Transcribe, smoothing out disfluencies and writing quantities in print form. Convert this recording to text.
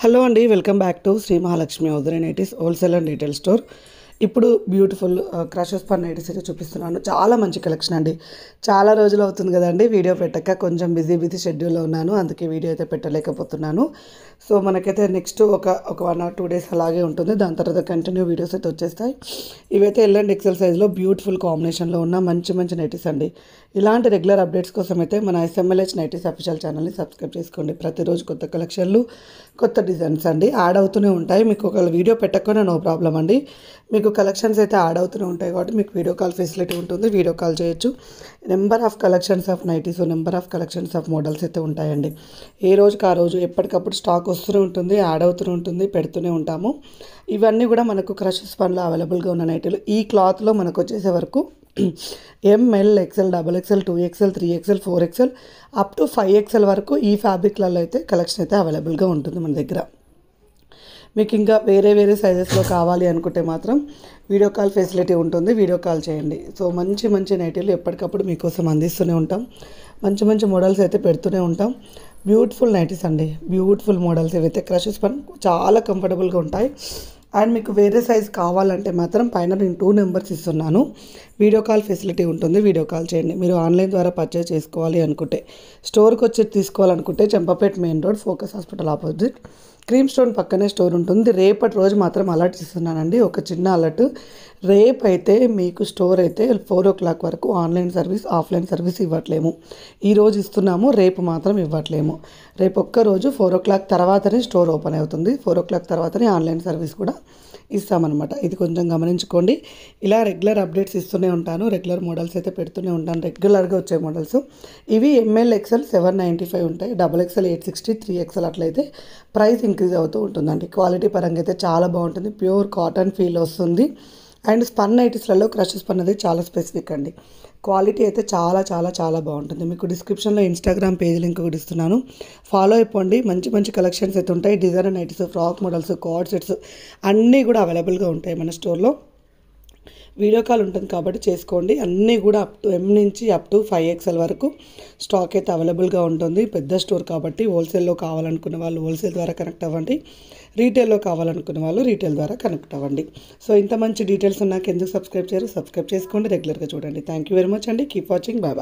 Hello అండి, welcome back to Sri Mahalakshmi ఔదరి nighties wholesale and retail store. ఇప్పుడు బ్యూటిఫుల్ క్రషెస్ పర్ నైటీస్ అయితే చూపిస్తున్నాను. చాలా మంచి కలెక్షన్ అండి. చాలా రోజులు అవుతుంది కదండి వీడియో పెట్టక, కొంచెం బిజీ షెడ్యూల్లో ఉన్నాను, అందుకే వీడియో అయితే పెట్టలేకపోతున్నాను. సో మనకైతే నెక్స్ట్ ఒక 1 or 2 days అలాగే ఉంటుంది. దాని తర్వాత కంటిన్యూ వీడియోస్ అయితే వచ్చేస్తాయి. ఇవైతే ఎల్ అండ్ ఎక్సెల్ సైజ్లో బ్యూటిఫుల్ కాంబినేషన్లో ఉన్న మంచి నైటీస్ అండి. ఇలాంటి రెగ్యులర్ అప్డేట్స్ కోసం అయితే మన SMLH నైటీస్ అఫీషియల్ ఛానల్ని సబ్స్క్రైబ్ చేసుకోండి. ప్రతిరోజు కొత్త కలెక్షన్లు, కొత్త డిజైన్స్ అండి యాడ్ అవుతూనే ఉంటాయి. మీకు ఒక వీడియో పెట్టకపోయినా నో ప్రాబ్లం అండి. మీకు కలెక్షన్స్ అయితే యాడ్ అవుతూనే ఉంటాయి కాబట్టి మీకు వీడియో కాల్ ఫెసిలిటీ ఉంటుంది. వీడియో కాల్ చేయొచ్చు. Number of collections of nighties, number of collections of models అయితే ఉంటాయండి. ఏ రోజుకి ఆ రోజు ఎప్పటికప్పుడు స్టాక్ వస్తూనే ఉంటుంది, యాడ్ అవుతూనే ఉంటుంది, పెడుతూనే ఉంటాము. ఇవన్నీ కూడా మనకు క్రషెస్ పనిలో అవైలబుల్గా ఉన్న నైటీలు. ఈ క్లాత్లో మనకు వచ్చేసే వరకు ML, XL, XXL, 2XL, 3XL, 4XL up to 5XL వరకు ఈ ఫ్యాబ్రిక్లలో అయితే కలెక్షన్ అయితే అవైలబుల్గా ఉంటుంది మన దగ్గర. మీకు ఇంకా వేరే సైజెస్లో కావాలి అనుకుంటే మాత్రం వీడియో కాల్ ఫెసిలిటీ ఉంటుంది. వీడియో కాల్ చేయండి. సో మంచి నైటీలు ఎప్పటికప్పుడు మీకోసం అందిస్తూనే ఉంటాం. మంచి మోడల్స్ అయితే పెడుతూనే ఉంటాం. బ్యూటిఫుల్ నైటీస్ అండి, బ్యూటిఫుల్ మోడల్స్ ఇవైతే క్రషెస్ పని చాలా కంఫర్టబుల్గా ఉంటాయి. అండ్ మీకు వేరే సైజ్ కావాలంటే మాత్రం పైన నేను 2 నెంబర్స్ ఇస్తున్నాను. వీడియో కాల్ ఫెసిలిటీ ఉంటుంది. వీడియో కాల్ చేయండి. మీరు ఆన్లైన్ ద్వారా పర్చేస్ చేసుకోవాలి అనుకుంటే, స్టోర్కి వచ్చి తీసుకోవాలనుకుంటే Champapet main road, focus hospital opposite, cream stone పక్కనే స్టోర్ ఉంటుంది. రేపటి రోజు మాత్రం అలర్ట్ ఇస్తున్నానండి, ఒక చిన్న అలర్ట్. రేపు అయితే మీకు స్టోర్ అయితే 4 o'clock వరకు ఆన్లైన్ సర్వీస్, ఆఫ్లైన్ సర్వీస్ ఇవ్వట్లేము. ఈరోజు ఇస్తున్నాము, రేపు మాత్రం ఇవ్వట్లేము. రేపు ఒక్కరోజు 4 o'clock తర్వాతనే స్టోర్ ఓపెన్ అవుతుంది. 4 o'clock తర్వాతనే ఆన్లైన్ సర్వీస్ కూడా ఇస్తామన్నమాట. ఇది కొంచెం గమనించుకోండి. ఇలా రెగ్యులర్ అప్డేట్స్ ఇస్తూనే ఉంటాను. రెగ్యులర్ మోడల్స్ అయితే పెడుతూనే ఉంటాను, రెగ్యులర్గా వచ్చే మోడల్స్. ఇవి ML, XL 795 ఉంటాయి. XXL 860, 3XL అట్లయితే ప్రైస్ ఇంక్రీజ్ అవుతూ ఉంటుందండి. క్వాలిటీ పరంగా అయితే చాలా బాగుంటుంది. ప్యూర్ కాటన్ ఫీల్ వస్తుంది. అండ్ స్పన్ నైటీస్లలో క్రషెస్ స్పన్ అనేది చాలా స్పెసిఫిక్ అండి. క్వాలిటీ అయితే చాలా బాగుంటుంది. మీకు డిస్క్రిప్షన్లో ఇన్స్టాగ్రామ్ పేజ్ లింక్ కూడా ఇస్తున్నాను, ఫాలో అయిపోండి. మంచి కలెక్షన్స్ అయితే ఉంటాయి. Designer nighties, frock models, card sets అన్నీ కూడా అవైలబుల్గా ఉంటాయి మన స్టోర్లో. వీడియో కాల్ ఉంటుంది కాబట్టి చేసుకోండి. అన్నీ కూడా అప్ టు M నుంచి అప్ టు 5XL వరకు స్టాక్ అయితే అవైలబుల్గా ఉంటుంది. పెద్ద స్టోర్ కాబట్టి హోల్సేల్లో కావాలనుకున్న వాళ్ళు హోల్సేల్ ద్వారా కనెక్ట్ అవ్వండి. రీటైల్లో కావాలనుకున్న వాళ్ళు రీటైల్ ద్వారా కనెక్ట్ అవ్వండి. సో ఇంత మంచి డీటెయిల్స్ నాకు ఎందుకు సబ్స్క్రైబ్ చేయరు? సబ్స్క్రైబ్ చేసుకోండి, రెగ్యులర్గా చూడండి. థ్యాంక్ యూ వెరీ మచ్ అండి. Keep watching. బాయ్.